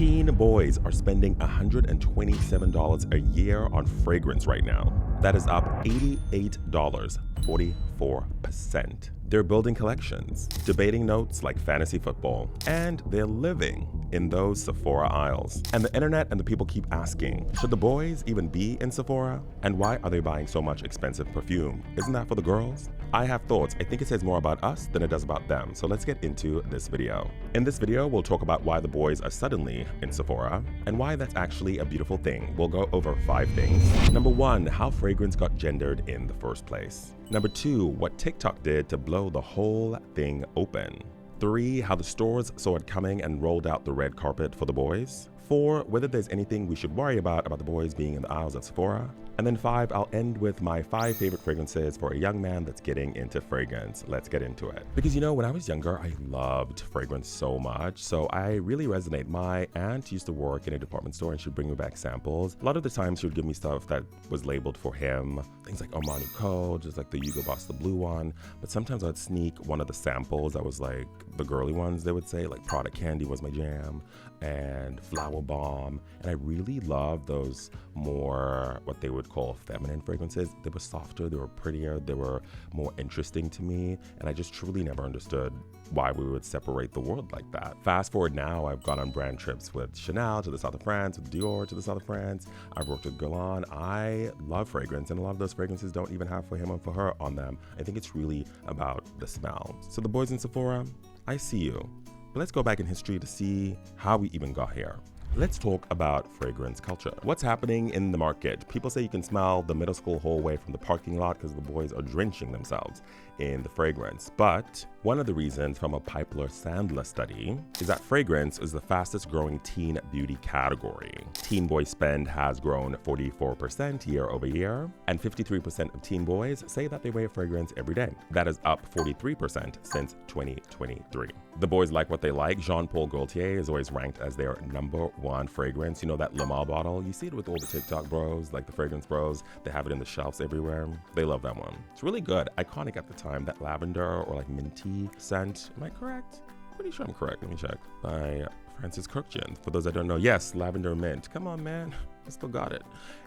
Teen boys are spending $127 a year on fragrance right now. That is up $88, 44%. They're building collections, debating notes like fantasy football, and they're living in those Sephora aisles. And the internet and the people keep asking, should the boys even be in Sephora? And why are they buying so much expensive perfume? Isn't that for the girls? I have thoughts. I think it says more about us than it does about them. So let's get into this video. In this video, we'll talk about why the boys are suddenly in Sephora and why that's actually a beautiful thing. We'll go over 5 things. Number 1, how fragrance got gendered in the first place. Number 2, what TikTok did to blow the whole thing open. 3, how the stores saw it coming and rolled out the red carpet for the boys. 4, whether there's anything we should worry about the boys being in the aisles of Sephora. And then 5, I'll end with my 5 favorite fragrances for a young man that's getting into fragrance. Let's get into it. Because when I was younger, I loved fragrance so much. So I really resonate. My aunt used to work in a department store and she'd bring me back samples. A lot of the times she would give me stuff that was labeled for him. Things like Armani Code, just like the Hugo Boss, the blue one. But sometimes I'd sneak one of the samples that was like the girly ones, they would say, like Product Candy was my jam and Flower Bomb. And I really loved those more, what they would call feminine fragrances. They were softer, they were prettier, they were more interesting to me. And I just truly never understood why we would separate the world like that. Fast forward now, I've gone on brand trips with Chanel to the south of France, with Dior to the south of France. I've worked with Guerlain. I love fragrance, and a lot of those fragrances don't even have for him or for her on them. I think it's really about the smell. So the boys in Sephora, I see you. But let's go back in history to see how we even got here. Let's talk about fragrance culture. What's happening in the market? People say you can smell the middle school hallway from the parking lot because the boys are drenching themselves in the fragrance. But one of the reasons from a Piper-Sandler study is that fragrance is the fastest growing teen beauty category. Teen boy spend has grown 44% year over year, and 53% of teen boys say that they wear fragrance every day. That is up 43% since 2023. The boys like what they like. Jean Paul Gaultier is always ranked as their #1 fragrance. You know that Le Male bottle? You see it with all the TikTok bros, like the fragrance bros. They have it in the shelves everywhere. They love that one. It's really good. Iconic at the time. That lavender or like minty scent. Am I correct? Pretty sure I'm correct. Let me check. By Francis Kurkdjian. For those that don't know, yes, lavender mint. Come on, man. I still got it.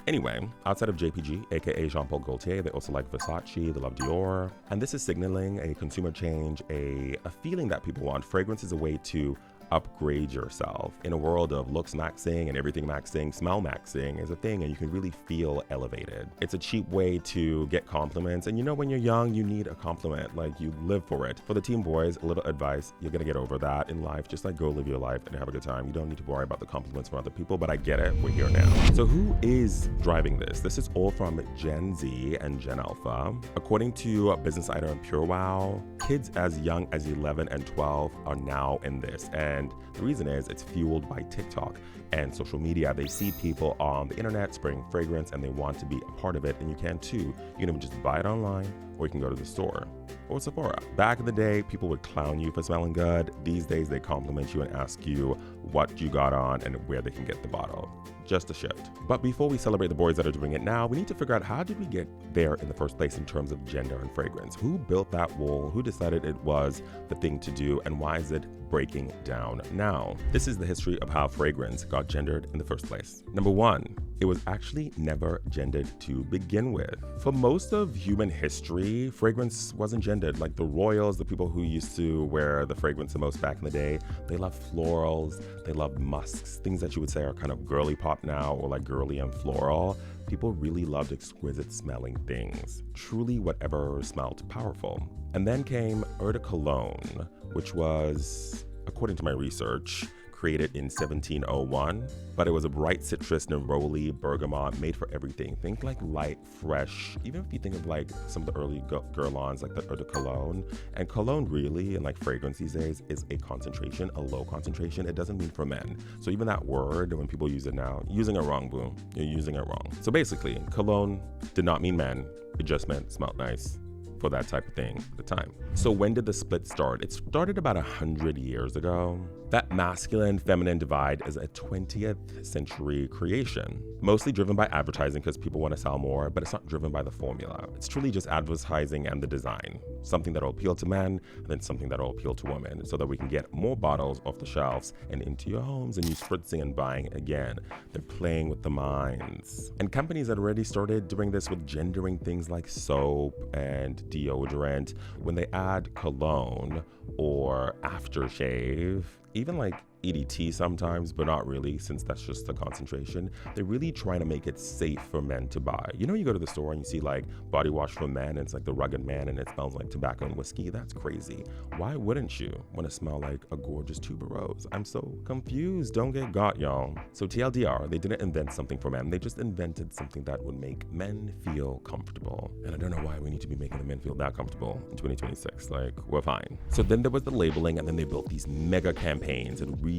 Anyway, outside of JPG, aka Jean Paul Gaultier, they also like Versace, they love Dior. And this is signaling a consumer change, a feeling that people want. Fragrance is a way to upgrade yourself. In a world of looks maxing and everything maxing, smell maxing is a thing, and you can really feel elevated. It's a cheap way to get compliments, and when you're young, you need a compliment, like you live for it. For the teen boys, a little advice, you're gonna get over that in life. Just like go live your life and have a good time. You don't need to worry about the compliments from other people, but I get it, we're here now. So who is driving this? This is all from Gen Z and Gen Alpha. According to Business Insider and PureWow, kids as young as 11 and 12 are now in this, and the reason is it's fueled by TikTok and social media. They see people on the internet spraying fragrance and they want to be a part of it, and you can too. You can just buy it online, or you can go to the store or Sephora. Back in the day, people would clown you for smelling good. These days, they compliment you and ask you what you got on and where they can get the bottle. Just a shift. But before we celebrate the boys that are doing it now, we need to figure out, how did we get there in the first place in terms of gender and fragrance? Who built that wall? Who decided it was the thing to do? And why is it breaking down now? This is the history of how fragrance got gendered in the first place. Number 1, it was actually never gendered to begin with. For most of human history, fragrance wasn't gendered. Like the royals, the people who used to wear the fragrance the most back in the day, they loved florals, they loved musks, things that you would say are kind of girly pop now, or like girly and floral. People really loved exquisite smelling things, truly whatever smelled powerful. And then came eau de cologne, which was, according to my research, created in 1701, but it was a bright citrus, neroli, bergamot, made for everything. Think like light, fresh. Even if you think of like some of the early Guerlains, like the eau de cologne. And cologne really, and like fragrance these days, is a concentration, a low concentration. It doesn't mean for men. So even that word, when people use it now, using it wrong, boom. You're using it wrong. So basically, cologne did not mean men. It just meant smelled nice for that type of thing at the time. So when did the split start? It started about 100 years ago. That masculine-feminine divide is a 20th century creation, mostly driven by advertising because people want to sell more, but it's not driven by the formula. It's truly just advertising and the design, something that will appeal to men and then something that will appeal to women, so that we can get more bottles off the shelves and into your homes and you spritzing and buying again. They're playing with the minds. And companies had already started doing this with gendering things like soap and deodorant. When they add cologne or aftershave, even like EDT sometimes, but not really, since that's just the concentration. They're really trying to make it safe for men to buy. You know, you go to the store and you see like body wash for men and it's like the rugged man and it smells like tobacco and whiskey. That's crazy. Why wouldn't you want to smell like a gorgeous tuberose? I'm so confused. Don't get got, y'all. So TLDR, they didn't invent something for men. They just invented something that would make men feel comfortable. And I don't know why we need to be making the men feel that comfortable in 2026. Like, we're fine. So then there was the labeling, and then they built these mega campaigns that really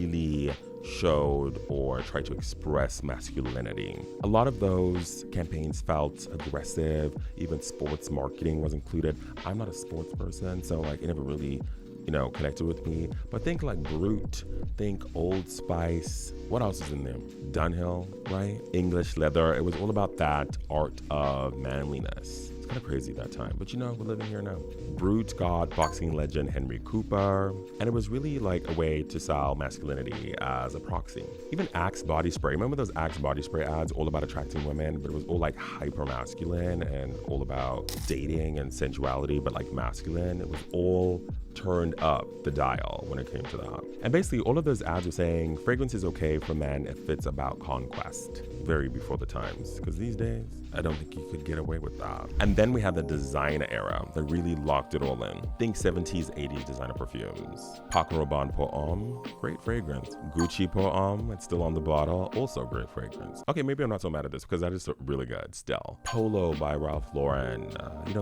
showed or tried to express masculinity. A lot of those campaigns felt aggressive. Even sports marketing was included. I'm not a sports person, so like it never really, connected with me. But think like Brute, think Old Spice. What else is in there? Dunhill, right? English leather. It was all about that art of manliness. It's kind of crazy that time, but we're living here now. Brute got boxing legend Henry Cooper, and it was really like a way to sell masculinity as a proxy. Even Axe body spray. Remember those Axe body spray ads all about attracting women, but it was all like hyper masculine and all about dating and sensuality, but like masculine. It was all turned up the dial when it came to that. And basically all of those ads were saying fragrance is okay for men if it's about conquest. Very before the times, because these days I don't think you could get away with that. And then we have the designer era that really locked it all in. Think 70s, 80s designer perfumes. Paco Rabanne Pour Homme, great fragrance. Gucci Pour Homme, it's still on the bottle, also great fragrance. Okay, maybe I'm not so mad at this because that is really good still. Polo by Ralph Lauren.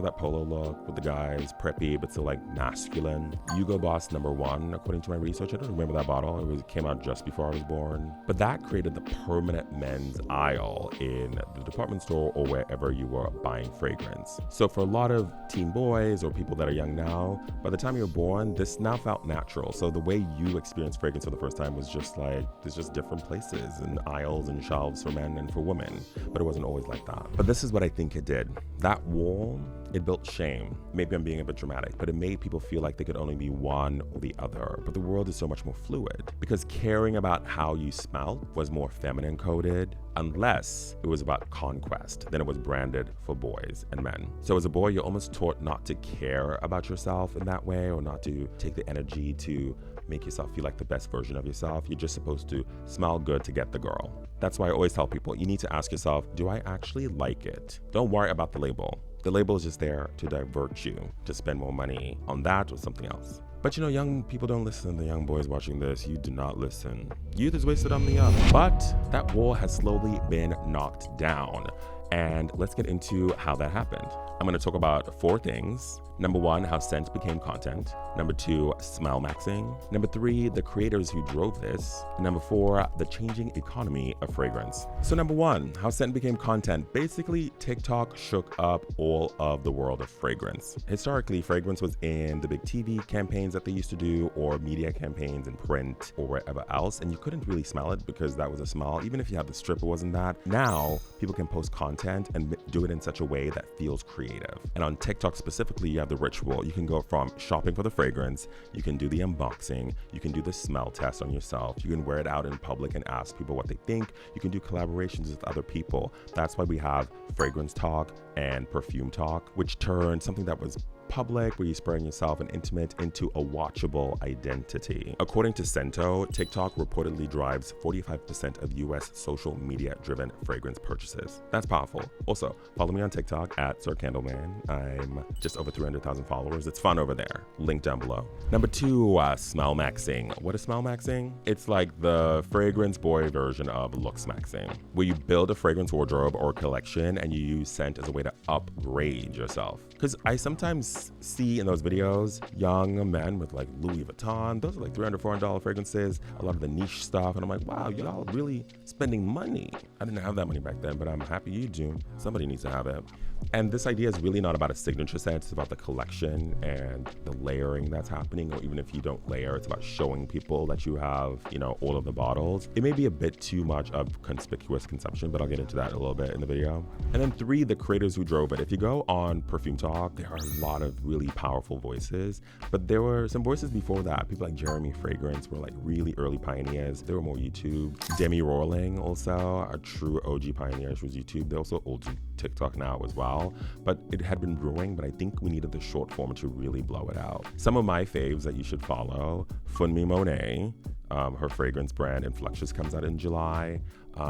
That polo look with the guys, preppy but still like masculine. Hugo Boss #1, according to my research. I don't remember that bottle. It came out just before I was born. But that created the permanent men's aisle in the department store or wherever you were buying fragrance. So for a lot of teen boys or people that are young now, by the time you were born, this now felt natural. So the way you experienced fragrance for the first time was just like, there's just different places and aisles and shelves for men and for women. But it wasn't always like that. But this is what I think it did. That wall, it built shame. Maybe I'm being a bit dramatic, but it made people feel like they could only be one or the other. But the world is so much more fluid because caring about how you smelled was more feminine coded, unless it was about conquest. Then it was branded for boys and men. So as a boy, you're almost taught not to care about yourself in that way, or not to take the energy to make yourself feel like the best version of yourself. You're just supposed to smell good to get the girl. That's why I always tell people, you need to ask yourself, do I actually like it? Don't worry about the label. The label is just there to divert you to spend more money on that or something else. But young people don't listen. The young boys watching this, you do not listen. Youth is wasted on the young. But that wall has slowly been knocked down. And let's get into how that happened. I'm going to talk about 4 things. Number 1, how scent became content. Number 2, smell maxing. Number 3, the creators who drove this. And number 4, the changing economy of fragrance. So number 1, how scent became content. Basically, TikTok shook up all of the world of fragrance. Historically, fragrance was in the big TV campaigns that they used to do, or media campaigns in print or wherever else, and you couldn't really smell it because that was a smell. Even if you had the strip, it wasn't that. Now, people can post content and do it in such a way that feels creative. And on TikTok specifically, you have the ritual. You can go from shopping for the fragrance, you can do the unboxing, you can do the smell test on yourself, you can wear it out in public and ask people what they think, you can do collaborations with other people. That's why we have fragrance talk and perfume talk, which turned something that was public, where you spraying yourself and intimate, into a watchable identity. According to Cento, TikTok reportedly drives 45% of US social media driven fragrance purchases. That's powerful. Also, follow me on TikTok at Sir Candleman. I'm just over 300,000 followers. It's fun over there. Link down below. Number 2, smell maxing. What is smell maxing? It's like the fragrance boy version of looks maxing, where you build a fragrance wardrobe or collection and you use scent as a way to upgrade yourself. Because I sometimes see in those videos young men with like Louis Vuitton. Those are like $300, $400 fragrances, a lot of the niche stuff. And I'm like, wow, y'all really spending money. I didn't have that money back then, but I'm happy you do. Somebody needs to have it. And this idea is really not about a signature scent, it's about the collection and the layering that's happening. Or even if you don't layer, it's about showing people that you have, all of the bottles. It may be a bit too much of conspicuous consumption, but I'll get into that a little bit in the video. And then 3, the creators who drove it. If you go on Perfume Talk, there are a lot of really powerful voices, but there were some voices before that. People like Jeremy Fragrance were like really early pioneers. They were more YouTube. Demi Rawling also, a true OG pioneer. She was YouTube. They also old TikTok now as well, but it had been brewing, but I think we needed the short form to really blow it out. Some of my faves that you should follow: Funmi Monet, her fragrance brand Inflectious comes out in July.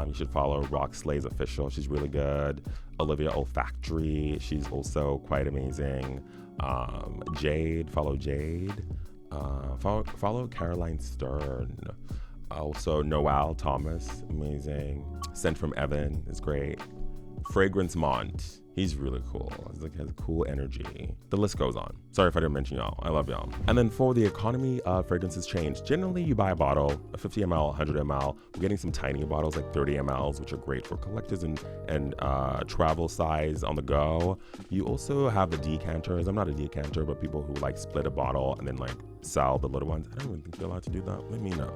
You should follow Rock Slay's Official, she's really good. Olivia Olfactory, she's also quite amazing. Jade, follow Jade. Follow Caroline Stern. Also Noel Thomas, amazing. Scent from Evan is great. Fragrance Mont, he's really cool. He has cool energy. The list goes on. Sorry if I didn't mention y'all. I love y'all. And then for the economy of fragrances change, generally you buy a bottle, a 50 ml, 100 ml. We're getting some tiny bottles like 30 mls, which are great for collectors and travel size on the go. You also have the decanters. I'm not a decanter, but people who like split a bottle and then like sell the little ones. I don't even think they're allowed to do that. Let me know.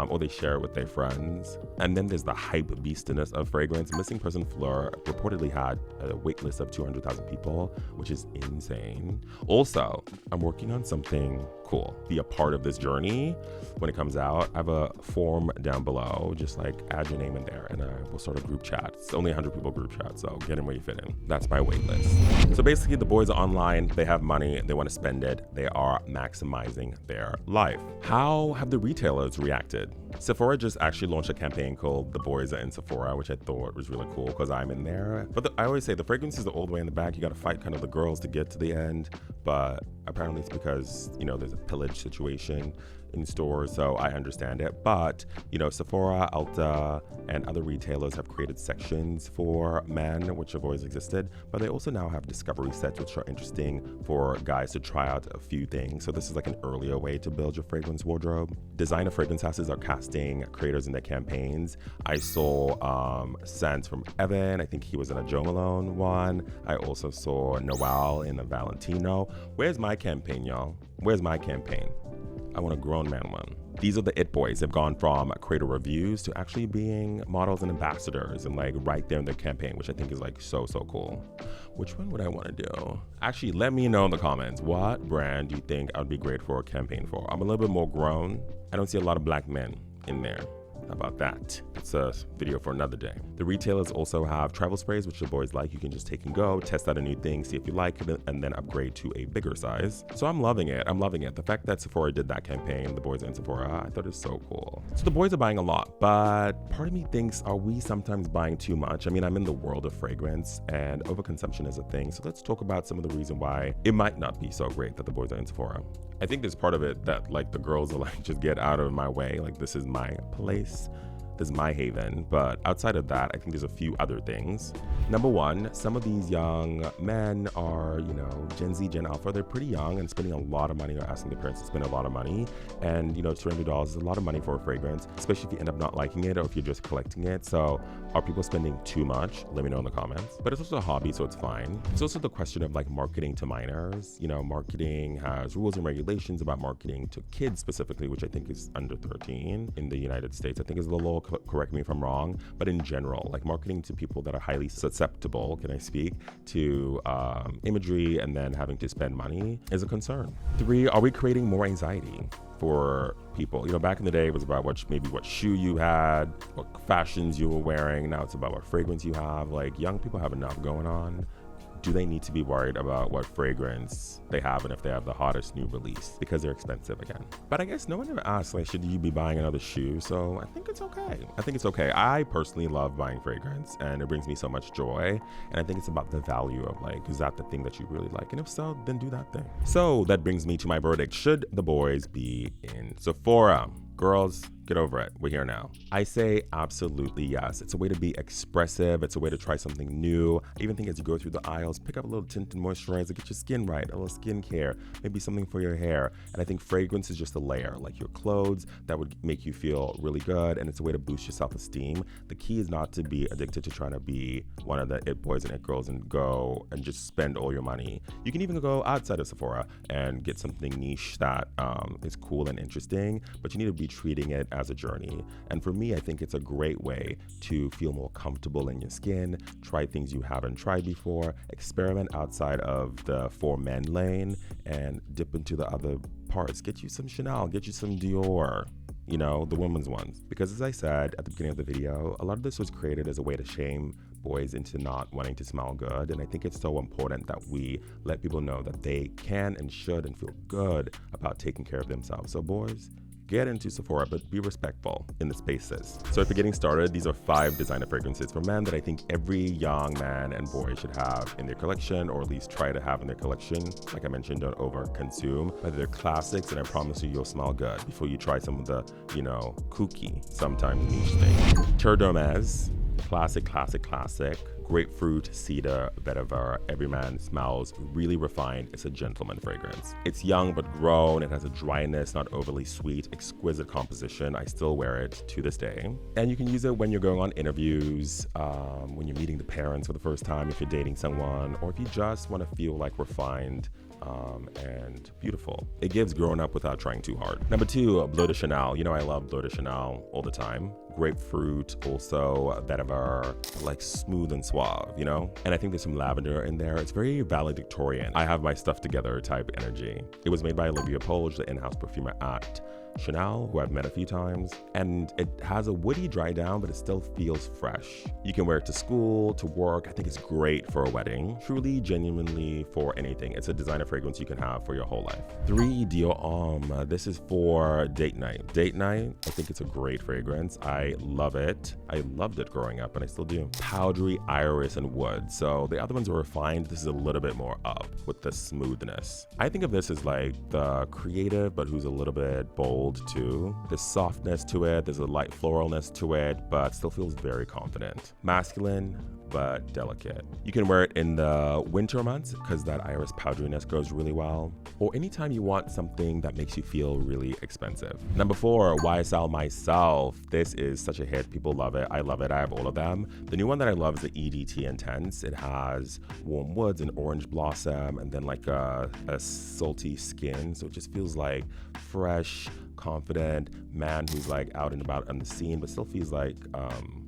Or they share it with their friends. And then there's the hype beastiness of fragrance. Missing Person Fleur reportedly had a wait list of 200,000 people, which is insane. Also, I'm working on something cool. Be a part of this journey when it comes out. I have a form down below. Just like add your name in there and we'll start a group chat. It's only 100 people group chat, so get in where you fit in. That's my wait list. So basically the boys are online, they have money, they want to spend it, they are maximizing their life. How have the retailers reacted? Sephora just actually launched a campaign called The Boys Are in Sephora, which I thought was really cool because I'm in there. But I always say the fragrances are all the way in the back. You got to fight kind of the girls to get to the end. But apparently it's because, there's a pillage situation in stores, so I understand it. But, Sephora, Ulta, and other retailers have created sections for men, which have always existed, but they also now have discovery sets, which are interesting for guys to try out a few things. So this is like an earlier way to build your fragrance wardrobe. Designer fragrance houses are casting creators in their campaigns. I saw scents from Evan. I think he was in a Jo Malone one. I also saw Noel in a Valentino. Where's my campaign, y'all? Where's my campaign? I want a grown man one. These are the it boys. They've gone from creator reviews to actually being models and ambassadors and like right there in their campaign, which I think is like so cool. Which one would I want to do? Actually, let me know in the comments. What brand do you think I would be great for a campaign for? I'm a little bit more grown. I don't see a lot of black men in there. How about that? It's a video for another day. The retailers also have travel sprays, which the boys like. You can just take and go, test out a new thing, see if you like it, and then upgrade to a bigger size. So I'm loving it. I'm loving it. The fact that Sephora did that campaign, the boys in Sephora, I thought it was so cool. So the boys are buying a lot, but part of me thinks, are we sometimes buying too much? I mean, I'm in the world of fragrance and overconsumption is a thing. So let's talk about some of the reason why it might not be so great that the boys are in Sephora. I think there's part of it that like the girls are like, just get out of my way. Like, this is my place. This is my haven. But outside of that, I think there's a few other things. Number one, some of these young men are, Gen Z, Gen Alpha. They're pretty young and spending a lot of money or asking their parents to spend a lot of money. And, $200 is a lot of money for a fragrance, especially if you end up not liking it or if you're just collecting it. So are people spending too much? Let me know in the comments. But it's also a hobby, so it's fine. It's also the question of like marketing to minors. Marketing has rules and regulations about marketing to kids specifically, which I think is under 13 in the United States. I think is the law. Correct me if I'm wrong, but in general, like marketing to people that are highly susceptible, can I speak, to imagery and then having to spend money is a concern. 3, are we creating more anxiety for people? Back in the day, it was about what shoe you had, what fashions you were wearing. Now it's about what fragrance you have. Like, young people have enough going on. Do they need to be worried about what fragrance they have and if they have the hottest new release because they're expensive again? But I guess no one ever asked, like, should you be buying another shoe? So I think it's okay. I personally love buying fragrance and it brings me so much joy. And I think it's about the value of like, is that the thing that you really like? And if so, then do that thing. So that brings me to my verdict. Should the boys be in Sephora? Girls, Get over it. We're here now. I say absolutely yes. It's a way to be expressive. It's a way to try something new. I even think as you go through the aisles, pick up a little tint and moisturizer, get your skin right, a little skincare, maybe something for your hair. And I think fragrance is just a layer, like your clothes that would make you feel really good. And it's a way to boost your self-esteem. The key is not to be addicted to trying to be one of the it boys and it girls and go and just spend all your money. You can even go outside of Sephora and get something niche that is cool and interesting, but you need to be treating it as a journey. And for me, I think it's a great way to feel more comfortable in your skin, try things you haven't tried before, experiment outside of the for men lane, and dip into the other parts. Get you some Chanel, get you some Dior, you know, the women's ones. Because as I said at the beginning of the video, a lot of this was created as a way to shame boys into not wanting to smell good. And I think it's so important that we let people know that they can and should and feel good about taking care of themselves. So boys, get into Sephora, but be respectful in the spaces. So if you're getting started, these are 5 designer fragrances for men that I think every young man and boy should have in their collection, or at least try to have in their collection. Like I mentioned, don't over consume, but they're classics, and I promise you, you'll smell good before you try some of the, you know, kooky, sometimes niche things. Terre classic. Grapefruit, cedar, vetiver. Every man smells really refined. It's a gentleman fragrance. It's young but grown. It has a dryness, not overly sweet, exquisite composition. I still wear it to this day. And you can use it when you're going on interviews, when you're meeting the parents for the first time, if you're dating someone, or if you just want to feel like refined and beautiful. It gives growing up without trying too hard. Number 2, Bleu de Chanel. You know I love Bleu de Chanel all the time. Grapefruit, also vetiver, like smooth and suave, you know? And I think there's some lavender in there. It's very valedictorian. I have my stuff together type energy. It was made by Olivia Polge, the in-house perfumer at Chanel, who I've met a few times, and it has a woody dry down, but it still feels fresh. You can wear it to school, to work. I think it's great for a wedding. Truly, genuinely for anything. It's a designer fragrance you can have for your whole life. 3, Dior Homme. This is for date night. Date night, I think it's a great fragrance. I love it. I loved it growing up, and I still do. Powdery, iris, and wood. So the other ones are refined. This is a little bit more up with the smoothness. I think of this as like the creative, but who's a little bit bold too. There's softness to it, there's a light floralness to it, but still feels very confident. Masculine, but delicate. You can wear it in the winter months because that iris powderiness goes really well, or anytime you want something that makes you feel really expensive. Number 4, YSL Myself. This is such a hit. People love it. I love it. I have all of them. The new one that I love is the EDT Intense. It has warm woods and orange blossom, and then like a salty skin. So it just feels like fresh, confident man who's like out and about on the scene, but still feels like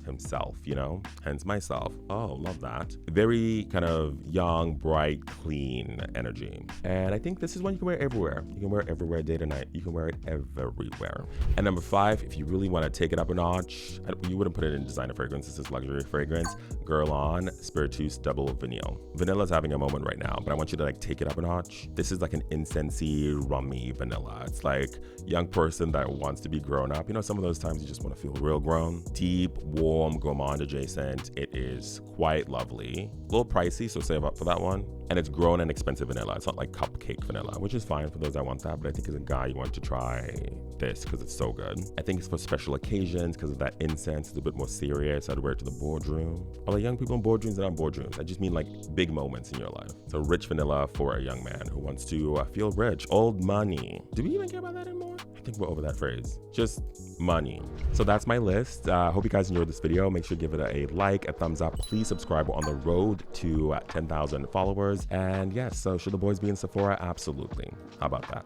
himself, you know? Hence Myself. Oh, love that. Very kind of young, bright, clean energy. And I think this is one you can wear everywhere. You can wear it everywhere, day to night. You can wear it everywhere. And number 5, if you really want to take it up a notch, you wouldn't put it in designer fragrance. This is luxury fragrance. Guerlain Spiritus Double Vanille. Vanilla's having a moment right now, but I want you to like take it up a notch. This is like an incensey, rummy vanilla. It's like young person that wants to be grown up. You know, some of those times you just want to feel real grown. Deep, warm, gourmand adjacent. It is quite lovely. A little pricey, so save up for that one. And it's grown and expensive vanilla. It's not like cupcake vanilla, which is fine for those that want that, but I think as a guy you want to try this because it's so good. I think it's for special occasions because of that incense. It's a bit more serious. I'd wear it to the boardroom. Are there young people in boardrooms and not boardrooms? I just mean like big moments in your life. So rich vanilla for a young man who wants to feel rich. Old money. Do we even care about that anymore? I think we're over that phrase. Just money. So that's my list. Hope you guys enjoyed this video. Make sure to give it a like, a thumbs up. Please subscribe. We're on the road to 10,000 followers. And yes, so should the boys be in Sephora? Absolutely. How about that?